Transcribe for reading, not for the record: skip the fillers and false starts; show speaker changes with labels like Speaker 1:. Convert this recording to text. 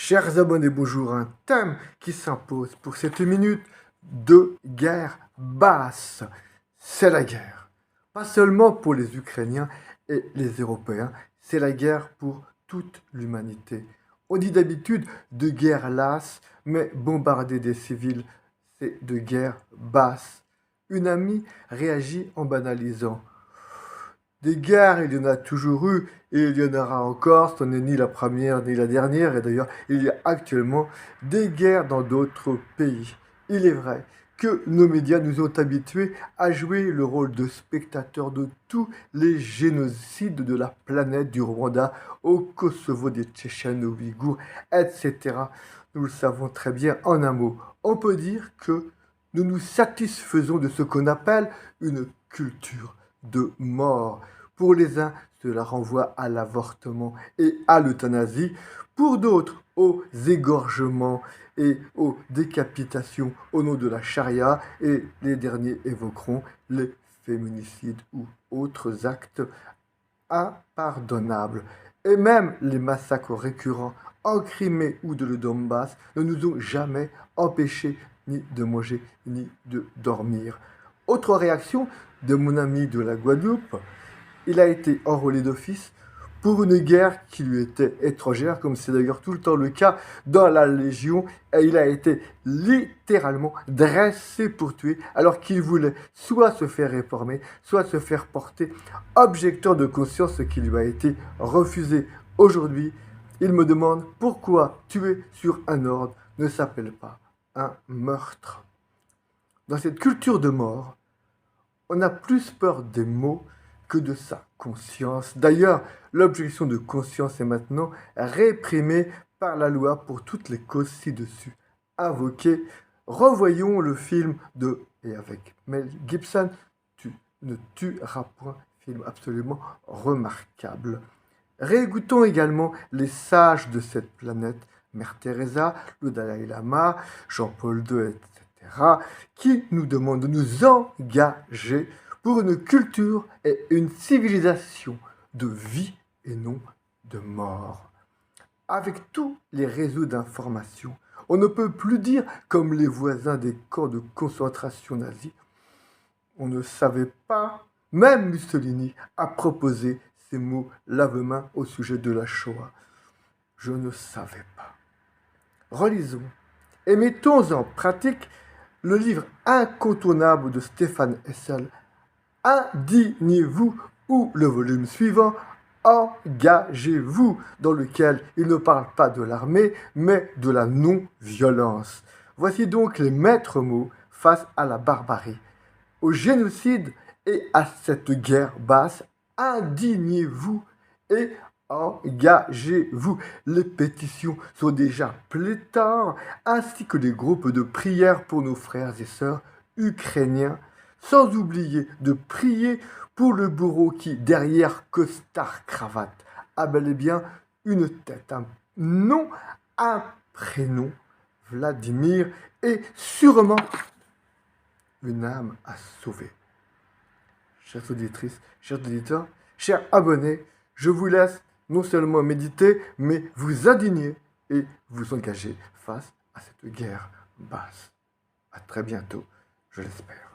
Speaker 1: Chers abonnés, bonjour. Un thème qui s'impose pour cette minute de guerre basse. C'est la guerre. Pas seulement pour les Ukrainiens et les Européens, c'est la guerre pour toute l'humanité. On dit d'habitude de guerre lasse, mais bombarder des civils, c'est de guerre basse. Une amie réagit en banalisant. Des guerres, il y en a toujours eu, et il y en aura encore, ce n'est ni la première ni la dernière, et d'ailleurs, il y a actuellement des guerres dans d'autres pays. Il est vrai que nos médias nous ont habitués à jouer le rôle de spectateurs de tous les génocides de la planète, du Rwanda au Kosovo, des Tchétchènes, aux Ouïghours, etc. Nous le savons très bien en un mot. On peut dire que nous nous satisfaisons de ce qu'on appelle une culture de mort. Pour les uns, cela renvoie à l'avortement et à l'euthanasie. Pour d'autres, aux égorgements et aux décapitations au nom de la charia. Et les derniers évoqueront les féminicides ou autres actes impardonnables. Et même les massacres récurrents en Crimée ou de le Donbass ne nous ont jamais empêchés ni de manger ni de dormir. Autre réaction de mon ami de la Guadeloupe, il a été enrôlé d'office pour une guerre qui lui était étrangère, comme c'est d'ailleurs tout le temps le cas dans la Légion, et il a été littéralement dressé pour tuer, alors qu'il voulait soit se faire réformer, soit se faire porter objecteur de conscience, ce qui lui a été refusé. Aujourd'hui, il me demande pourquoi tuer sur un ordre ne s'appelle pas un meurtre. Dans cette culture de mort, on a plus peur des mots que de sa conscience. D'ailleurs, l'objection de conscience est maintenant réprimée par la loi pour toutes les causes ci-dessus invoquées. Revoyons le film de et avec Mel Gibson, Tu ne tueras point, film absolument remarquable. Réécoutons également les sages de cette planète, Mère Teresa, le Dalai Lama, Jean-Paul II, etc., qui nous demandent de nous engager pour une culture et une civilisation de vie et non de mort. Avec tous les réseaux d'information, on ne peut plus dire comme les voisins des camps de concentration nazis. On ne savait pas, même Mussolini a proposé ces mots lave-mains au sujet de la Shoah. Je ne savais pas. Relisons et mettons en pratique le livre incontournable de Stéphane Hessel, Indignez-vous, ou le volume suivant, Engagez-vous, dans lequel il ne parle pas de l'armée, mais de la non-violence. Voici donc les maîtres mots face à la barbarie, au génocide et à cette guerre basse. Indignez-vous et engagez-vous. Les pétitions sont déjà pléthores, ainsi que les groupes de prière pour nos frères et sœurs ukrainiens, sans oublier de prier pour le bourreau qui, derrière costard-cravate, a bel et bien une tête, un nom, un prénom, Vladimir, et sûrement une âme à sauver. Chères auditrices, chers auditeurs, chers abonnés, je vous laisse non seulement méditer, mais vous indigner et vous engager face à cette guerre basse. À très bientôt, je l'espère.